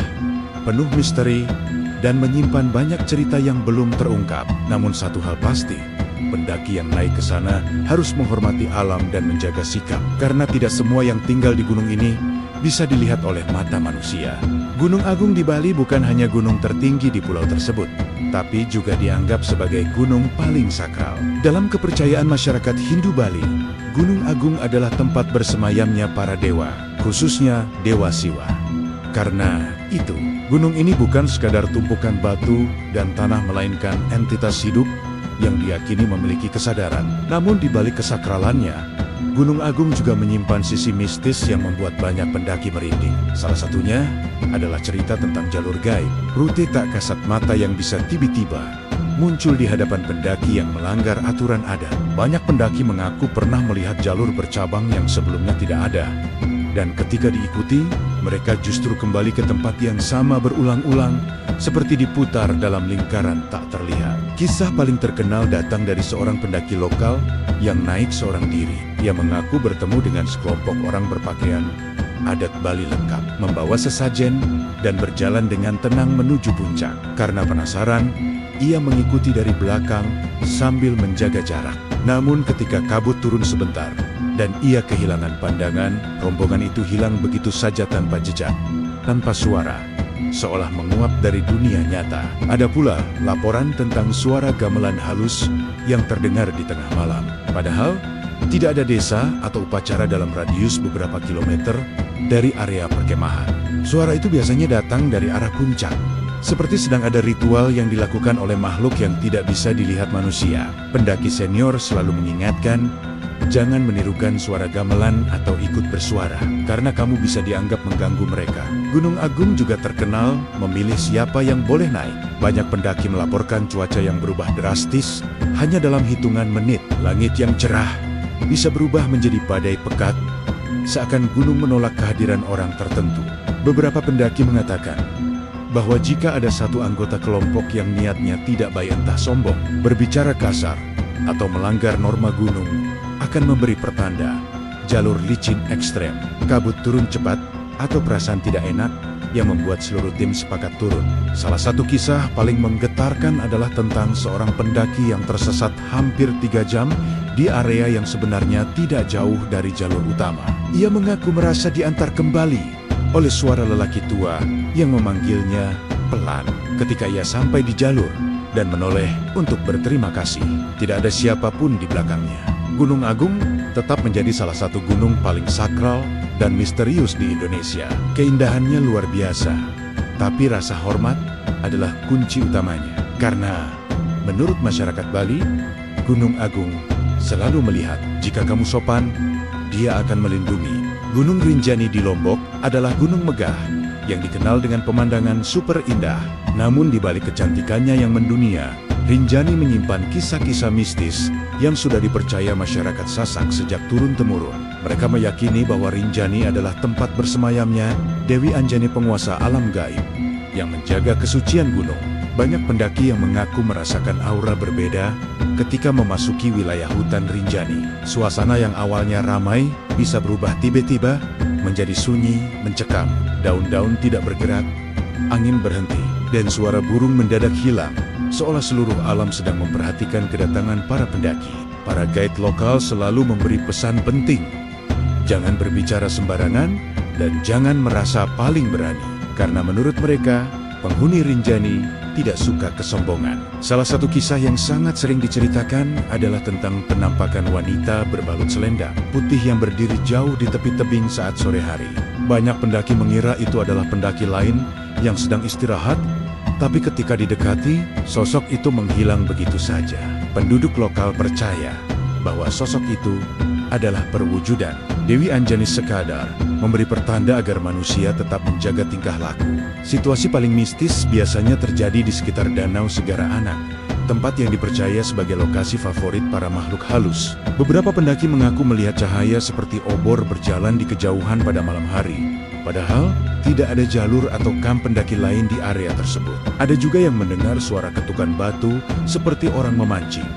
Speaker 1: penuh misteri, dan menyimpan banyak cerita yang belum terungkap. Namun satu hal pasti, pendaki yang naik ke sana harus menghormati alam dan menjaga sikap. Karena tidak semua yang tinggal di gunung ini bisa dilihat oleh mata manusia. Gunung Agung di Bali bukan hanya gunung tertinggi di pulau tersebut, tapi juga dianggap sebagai gunung paling sakral. Dalam kepercayaan masyarakat Hindu Bali, Gunung Agung adalah tempat bersemayamnya para dewa, khususnya Dewa Siwa. Karena itu, gunung ini bukan sekadar tumpukan batu dan tanah, melainkan entitas hidup yang diyakini memiliki kesadaran. Namun di balik kesakralannya, Gunung Agung juga menyimpan sisi mistis yang membuat banyak pendaki merinding. Salah satunya adalah cerita tentang jalur gaib, rute tak kasat mata yang bisa tiba-tiba muncul di hadapan pendaki yang melanggar aturan adat. Banyak pendaki mengaku pernah melihat jalur bercabang yang sebelumnya tidak ada. Dan ketika diikuti, mereka justru kembali ke tempat yang sama berulang-ulang, seperti diputar dalam lingkaran tak terlihat. Kisah paling terkenal datang dari seorang pendaki lokal yang naik seorang diri. Ia mengaku bertemu dengan sekelompok orang berpakaian adat Bali lengkap, membawa sesajen, dan berjalan dengan tenang menuju puncak. Karena penasaran, ia mengikuti dari belakang sambil menjaga jarak. Namun ketika kabut turun sebentar, dan ia kehilangan pandangan, rombongan itu hilang begitu saja tanpa jejak, tanpa suara, seolah menguap dari dunia nyata. Ada pula laporan tentang suara gamelan halus yang terdengar di tengah malam. Padahal, tidak ada desa atau upacara dalam radius beberapa kilometer dari area perkemahan. Suara itu biasanya datang dari arah puncak, seperti sedang ada ritual yang dilakukan oleh makhluk yang tidak bisa dilihat manusia. Pendaki senior selalu mengingatkan, jangan menirukan suara gamelan atau ikut bersuara, karena kamu bisa dianggap mengganggu mereka. Gunung Agung juga terkenal memilih siapa yang boleh naik. Banyak pendaki melaporkan cuaca yang berubah drastis hanya dalam hitungan menit. Langit yang cerah bisa berubah menjadi badai pekat, seakan gunung menolak kehadiran orang tertentu. Beberapa pendaki mengatakan bahwa jika ada satu anggota kelompok yang niatnya tidak baik, entah sombong, berbicara kasar, atau melanggar norma gunung, akan memberi pertanda jalur licin ekstrem, kabut turun cepat, atau perasaan tidak enak yang membuat seluruh tim sepakat turun. Salah satu kisah paling menggetarkan adalah tentang seorang pendaki yang tersesat hampir 3 jam di area yang sebenarnya tidak jauh dari jalur utama. Ia mengaku merasa diantar kembali oleh suara lelaki tua yang memanggilnya pelan ketika ia sampai di jalur dan menoleh untuk berterima kasih. Tidak ada siapapun di belakangnya. Gunung Agung tetap menjadi salah satu gunung paling sakral dan misterius di Indonesia. Keindahannya luar biasa, tapi rasa hormat adalah kunci utamanya. Karena menurut masyarakat Bali, Gunung Agung selalu melihat, jika kamu sopan, dia akan melindungi. Gunung Rinjani di Lombok adalah gunung megah yang dikenal dengan pemandangan super indah. Namun di balik kecantikannya yang mendunia, Rinjani menyimpan kisah-kisah mistis yang sudah dipercaya masyarakat Sasak sejak turun-temurun. Mereka meyakini bahwa Rinjani adalah tempat bersemayamnya Dewi Anjani, penguasa alam gaib yang menjaga kesucian gunung. Banyak pendaki yang mengaku merasakan aura berbeda ketika memasuki wilayah hutan Rinjani. Suasana yang awalnya ramai bisa berubah tiba-tiba menjadi sunyi, mencekam. Daun-daun tidak bergerak, angin berhenti, dan suara burung mendadak hilang, seolah seluruh alam sedang memperhatikan kedatangan para pendaki. Para guide lokal selalu memberi pesan penting. Jangan berbicara sembarangan dan jangan merasa paling berani. Karena menurut mereka, penghuni Rinjani tidak suka kesombongan. Salah satu kisah yang sangat sering diceritakan adalah tentang penampakan wanita berbalut selendang putih yang berdiri jauh di tepi tebing saat sore hari. Banyak pendaki mengira itu adalah pendaki lain yang sedang istirahat, tapi ketika didekati, sosok itu menghilang begitu saja. Penduduk lokal percaya bahwa sosok itu adalah perwujudan Dewi Anjani, sekadar memberi pertanda agar manusia tetap menjaga tingkah laku. Situasi paling mistis biasanya terjadi di sekitar Danau Segara Anak, tempat yang dipercaya sebagai lokasi favorit para makhluk halus. Beberapa pendaki mengaku melihat cahaya seperti obor berjalan di kejauhan pada malam hari. Padahal, tidak ada jalur atau kamp pendaki lain di area tersebut. Ada juga yang mendengar suara ketukan batu seperti orang memancing.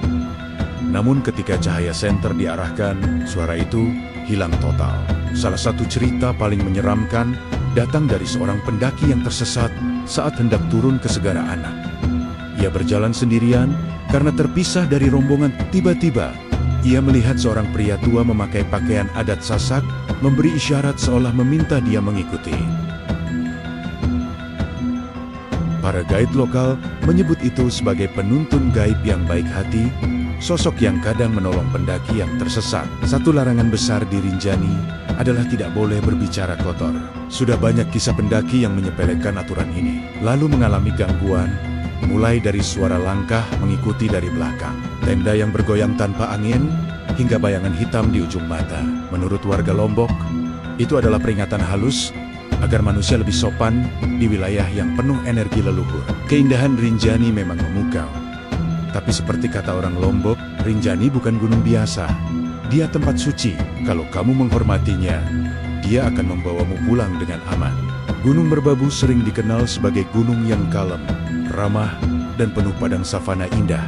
Speaker 1: Namun ketika cahaya senter diarahkan, suara itu hilang total. Salah satu cerita paling menyeramkan datang dari seorang pendaki yang tersesat saat hendak turun ke Segara Anak. Ia berjalan sendirian karena terpisah dari rombongan. Tiba-tiba, ia melihat seorang pria tua memakai pakaian adat Sasak, memberi isyarat seolah meminta dia mengikuti. Para guide lokal menyebut itu sebagai penuntun gaib yang baik hati, sosok yang kadang menolong pendaki yang tersesat. Satu larangan besar di Rinjani adalah tidak boleh berbicara kotor. Sudah banyak kisah pendaki yang menyepelekan aturan ini, lalu mengalami gangguan, mulai dari suara langkah mengikuti dari belakang, tenda yang bergoyang tanpa angin, hingga bayangan hitam di ujung mata. Menurut warga Lombok, itu adalah peringatan halus agar manusia lebih sopan di wilayah yang penuh energi leluhur. Keindahan Rinjani memang memukau. Tapi seperti kata orang Lombok, Rinjani bukan gunung biasa. Dia tempat suci. Kalau kamu menghormatinya, dia akan membawamu pulang dengan aman. Gunung Merbabu sering dikenal sebagai gunung yang kalem, ramah, dan penuh padang savana indah.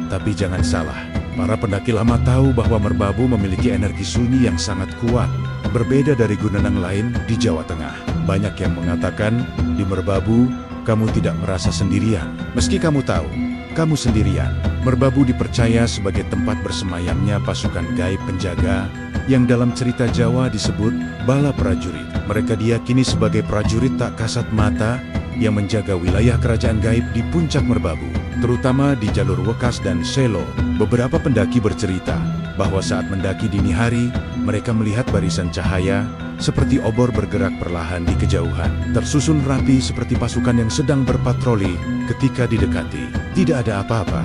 Speaker 1: Tapi jangan salah, para pendaki lama tahu bahwa Merbabu memiliki energi sunyi yang sangat kuat, berbeda dari gunung lain di Jawa Tengah. Banyak yang mengatakan, di Merbabu, kamu tidak merasa sendirian. Meski kamu tahu, kamu sendirian. Merbabu dipercaya sebagai tempat bersemayamnya pasukan gaib penjaga yang dalam cerita Jawa disebut bala prajurit. Mereka diyakini sebagai prajurit tak kasat mata yang menjaga wilayah kerajaan gaib di puncak Merbabu, terutama di jalur Wekas dan Selo. Beberapa pendaki bercerita bahwa saat mendaki dini hari, mereka melihat barisan cahaya seperti obor bergerak perlahan di kejauhan, tersusun rapi seperti pasukan yang sedang berpatroli. Ketika didekati, tidak ada apa-apa,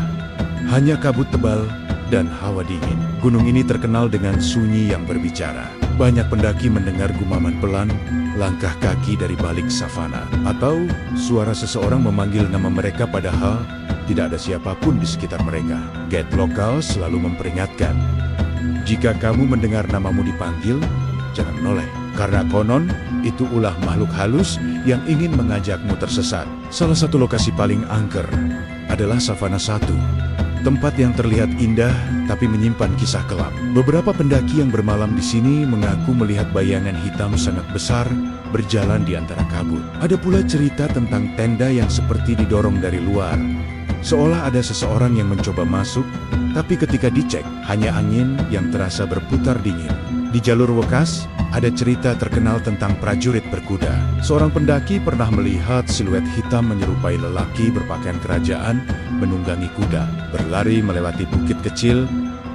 Speaker 1: hanya kabut tebal dan hawa dingin. Gunung ini terkenal dengan sunyi yang berbicara. Banyak pendaki mendengar gumaman pelan, langkah kaki dari balik savana, atau suara seseorang memanggil nama mereka padahal tidak ada siapapun di sekitar mereka. Guide lokal selalu memperingatkan, jika kamu mendengar namamu dipanggil, jangan menoleh. Karena konon, itu ulah makhluk halus yang ingin mengajakmu tersesat. Salah satu lokasi paling angker adalah Savana 1. Tempat yang terlihat indah, tapi menyimpan kisah kelam. Beberapa pendaki yang bermalam di sini mengaku melihat bayangan hitam sangat besar berjalan di antara kabut. Ada pula cerita tentang tenda yang seperti didorong dari luar, seolah ada seseorang yang mencoba masuk, tapi ketika dicek, hanya angin yang terasa berputar dingin. Di jalur Wekas, ada cerita terkenal tentang prajurit berkuda. Seorang pendaki pernah melihat siluet hitam menyerupai lelaki berpakaian kerajaan menunggangi kuda, berlari melewati bukit kecil,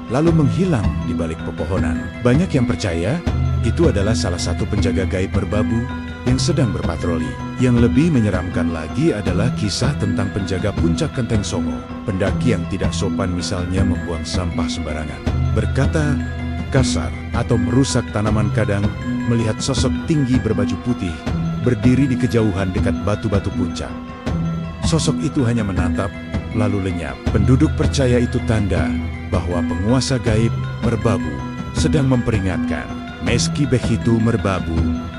Speaker 1: lalu menghilang di balik pepohonan. Banyak yang percaya itu adalah salah satu penjaga gaib Merbabu yang sedang berpatroli. Yang lebih menyeramkan lagi adalah kisah tentang penjaga puncak Kenteng Songo, pendaki yang tidak sopan misalnya membuang sampah sembarangan, berkata kasar, atau merusak tanaman. Kadang melihat sosok tinggi berbaju putih berdiri di kejauhan dekat batu-batu puncak. Sosok itu hanya menatap, lalu lenyap. Penduduk percaya itu tanda bahwa penguasa gaib Merbabu sedang memperingatkan, meski begitu Merbabu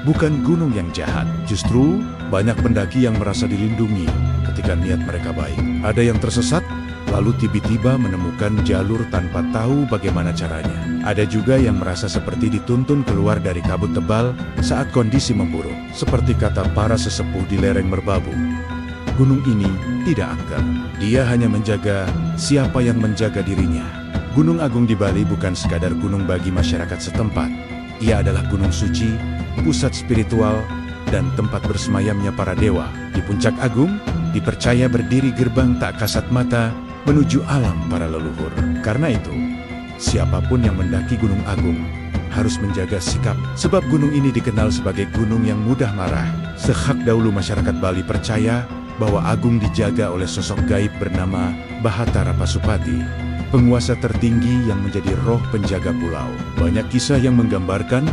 Speaker 1: bukan gunung yang jahat. Justru banyak pendaki yang merasa dilindungi ketika niat mereka baik. Ada yang tersesat, lalu tiba-tiba menemukan jalur tanpa tahu bagaimana caranya. Ada juga yang merasa seperti dituntun keluar dari kabut tebal saat kondisi memburuk. Seperti kata para sesepuh di lereng Merbabu, gunung ini tidak angker. Dia hanya menjaga siapa yang menjaga dirinya. Gunung Agung di Bali bukan sekadar gunung bagi masyarakat setempat. Ia adalah gunung suci, pusat spiritual, dan tempat bersemayamnya para dewa. Di puncak Agung, dipercaya berdiri gerbang tak kasat mata menuju alam para leluhur. Karena itu, siapapun yang mendaki Gunung Agung harus menjaga sikap, sebab gunung ini dikenal sebagai gunung yang mudah marah. Sejak dahulu masyarakat Bali percaya bahwa Agung dijaga oleh sosok gaib bernama Bahatara Pasupati, penguasa tertinggi yang menjadi roh penjaga pulau. Banyak kisah yang menggambarkan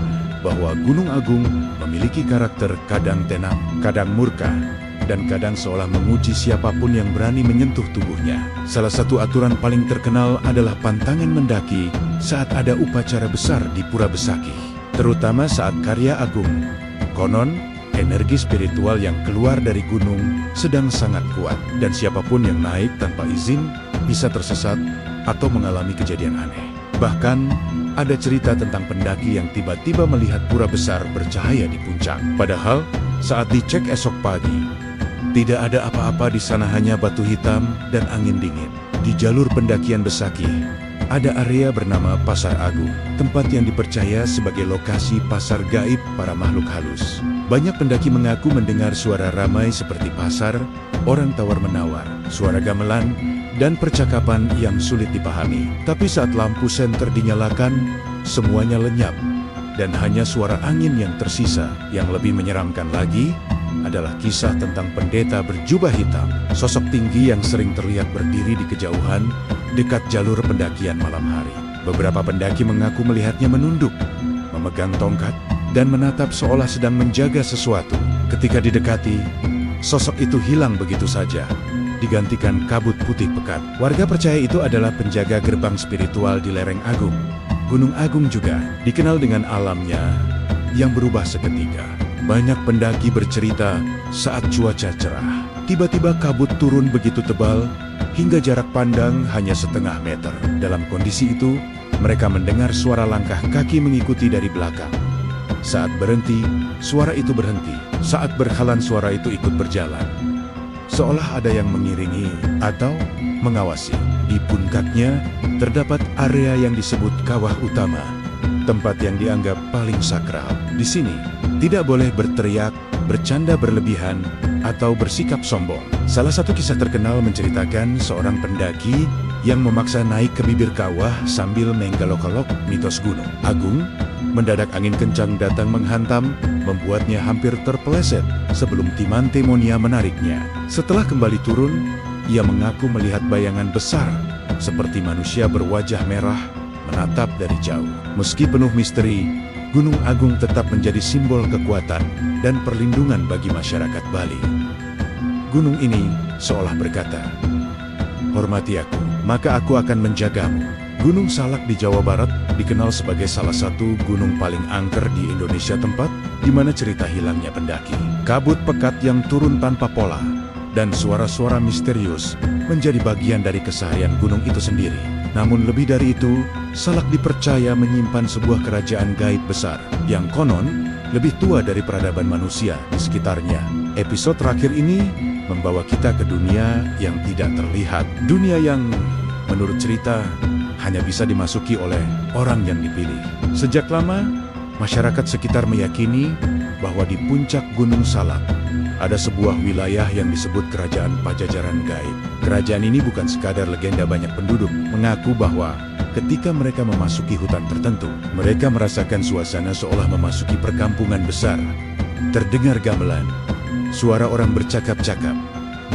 Speaker 1: bahwa Gunung Agung memiliki karakter kadang tenang, kadang murka, dan kadang seolah menguji siapapun yang berani menyentuh tubuhnya. Salah satu aturan paling terkenal adalah pantangan mendaki saat ada upacara besar di Pura Besakih, terutama saat karya agung. Konon, energi spiritual yang keluar dari gunung sedang sangat kuat, dan siapapun yang naik tanpa izin bisa tersesat atau mengalami kejadian aneh. Bahkan, ada cerita tentang pendaki yang tiba-tiba melihat pura besar bercahaya di puncak. Padahal, saat dicek esok pagi, tidak ada apa-apa di sana, hanya batu hitam dan angin dingin. Di jalur pendakian Besakih, ada area bernama Pasar Agung, tempat yang dipercaya sebagai lokasi pasar gaib para makhluk halus. Banyak pendaki mengaku mendengar suara ramai seperti pasar, orang tawar-menawar, suara gamelan, dan percakapan yang sulit dipahami. Tapi saat lampu senter dinyalakan, semuanya lenyap, dan hanya suara angin yang tersisa. Yang lebih menyeramkan lagi adalah kisah tentang pendeta berjubah hitam, sosok tinggi yang sering terlihat berdiri di kejauhan dekat jalur pendakian malam hari. Beberapa pendaki mengaku melihatnya menunduk, memegang tongkat, dan menatap seolah sedang menjaga sesuatu. Ketika didekati, sosok itu hilang begitu saja, digantikan kabut putih pekat. Warga percaya itu adalah penjaga gerbang spiritual di lereng Agung. Gunung Agung juga dikenal dengan alamnya yang berubah seketika. Banyak pendaki bercerita saat cuaca cerah, tiba-tiba kabut turun begitu tebal hingga jarak pandang hanya setengah meter. Dalam kondisi itu, mereka mendengar suara langkah kaki mengikuti dari belakang. Saat berhenti, suara itu berhenti. Saat berjalan, suara itu ikut berjalan, seolah ada yang mengiringi atau mengawasi. Di puncaknya terdapat area yang disebut kawah utama, tempat yang dianggap paling sakral. Di sini tidak boleh berteriak, bercanda berlebihan, atau bersikap sombong. Salah satu kisah terkenal menceritakan seorang pendaki yang memaksa naik ke bibir kawah sambil menggelok-gelok mitos Gunung Agung. Mendadak angin kencang datang menghantam, membuatnya hampir terpeleset sebelum Timantemonia menariknya. Setelah kembali turun, ia mengaku melihat bayangan besar seperti manusia berwajah merah menatap dari jauh. Meski penuh misteri, Gunung Agung tetap menjadi simbol kekuatan dan perlindungan bagi masyarakat Bali. Gunung ini seolah berkata, "Hormati aku, maka aku akan menjagamu." Gunung Salak di Jawa Barat dikenal sebagai salah satu gunung paling angker di Indonesia, tempat di mana cerita hilangnya pendaki, kabut pekat yang turun tanpa pola, dan suara-suara misterius menjadi bagian dari keseharian gunung itu sendiri. Namun lebih dari itu, Salak dipercaya menyimpan sebuah kerajaan gaib besar yang konon lebih tua dari peradaban manusia di sekitarnya. Episode terakhir ini membawa kita ke dunia yang tidak terlihat, dunia yang menurut cerita hanya bisa dimasuki oleh orang yang dipilih. Sejak lama, masyarakat sekitar meyakini bahwa di puncak Gunung Salak ada sebuah wilayah yang disebut Kerajaan Pajajaran Gaib. Kerajaan ini bukan sekadar legenda banyak penduduk, mengaku bahwa ketika mereka memasuki hutan tertentu, mereka merasakan suasana seolah memasuki perkampungan besar. Terdengar gamelan, suara orang bercakap-cakap,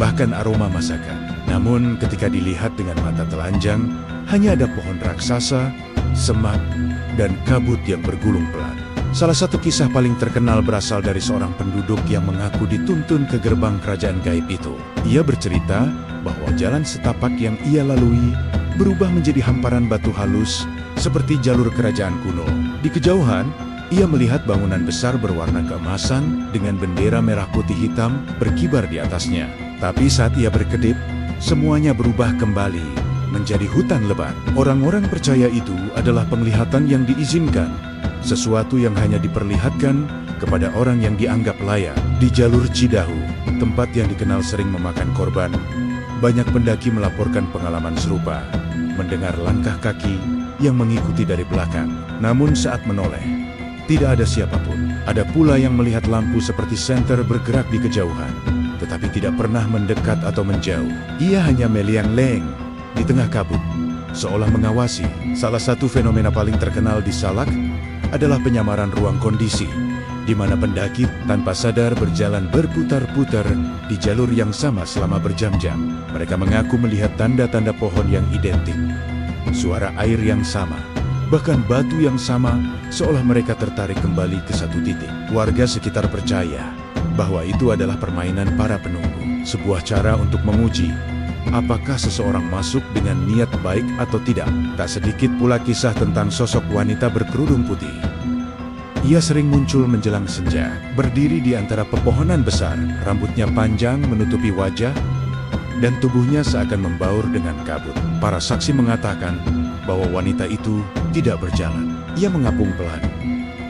Speaker 1: bahkan aroma masakan. Namun ketika dilihat dengan mata telanjang, hanya ada pohon raksasa, semak, dan kabut yang bergulung pelan. Salah satu kisah paling terkenal berasal dari seorang penduduk yang mengaku dituntun ke gerbang kerajaan gaib itu. Ia bercerita bahwa jalan setapak yang ia lalui berubah menjadi hamparan batu halus seperti jalur kerajaan kuno. Di kejauhan, ia melihat bangunan besar berwarna keemasan dengan bendera merah putih hitam berkibar di atasnya. Tapi saat ia berkedip, semuanya berubah kembali menjadi hutan lebat. Orang-orang percaya itu adalah penglihatan yang diizinkan, sesuatu yang hanya diperlihatkan kepada orang yang dianggap layak. Di jalur Cidahu, tempat yang dikenal sering memakan korban, banyak pendaki melaporkan pengalaman serupa, mendengar langkah kaki yang mengikuti dari belakang. Namun saat menoleh, tidak ada siapapun. Ada pula yang melihat lampu seperti senter bergerak di kejauhan, tetapi tidak pernah mendekat atau menjauh. Ia hanya meliang-leng di tengah kabut, seolah mengawasi. Salah satu fenomena paling terkenal di Salak adalah penyamaran ruang kondisi, di mana pendaki tanpa sadar berjalan berputar-putar di jalur yang sama selama berjam-jam. Mereka mengaku melihat tanda-tanda pohon yang identik, suara air yang sama, bahkan batu yang sama, seolah mereka tertarik kembali ke satu titik. Warga sekitar percaya bahwa itu adalah permainan para penunggu, sebuah cara untuk menguji apakah seseorang masuk dengan niat baik atau tidak. Tak sedikit pula kisah tentang sosok wanita berkerudung putih. Ia sering muncul menjelang senja, berdiri di antara pepohonan besar, rambutnya panjang menutupi wajah, dan tubuhnya seakan membaur dengan kabut. Para saksi mengatakan bahwa wanita itu tidak berjalan. Ia mengapung pelan,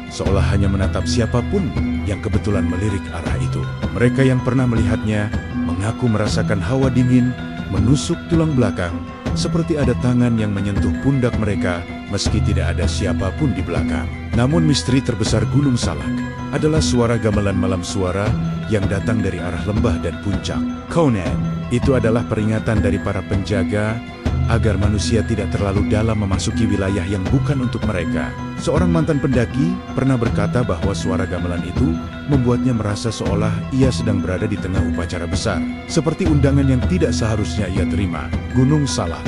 Speaker 1: seolah hanya menatap siapapun yang kebetulan melirik arah itu. Mereka yang pernah melihatnya mengaku merasakan hawa dingin menusuk tulang belakang, seperti ada tangan yang menyentuh pundak mereka meski tidak ada siapapun di belakang. Namun misteri terbesar Gunung Salak adalah suara gamelan malam suara yang datang dari arah lembah dan puncak. Conan, itu adalah peringatan dari para penjaga agar manusia tidak terlalu dalam memasuki wilayah yang bukan untuk mereka. Seorang mantan pendaki pernah berkata bahwa suara gamelan itu membuatnya merasa seolah ia sedang berada di tengah upacara besar, seperti undangan yang tidak seharusnya ia terima. Gunung Salak,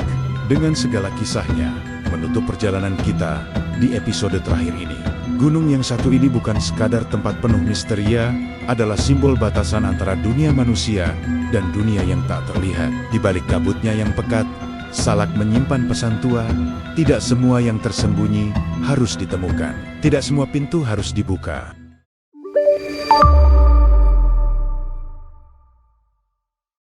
Speaker 1: dengan segala kisahnya, menutup perjalanan kita di episode terakhir ini. Gunung yang satu ini bukan sekadar tempat penuh misteria, adalah simbol batasan antara dunia manusia dan dunia yang tak terlihat. Di balik kabutnya yang pekat, Salak menyimpan pesan tua, tidak semua yang tersembunyi harus ditemukan. Tidak semua pintu harus dibuka.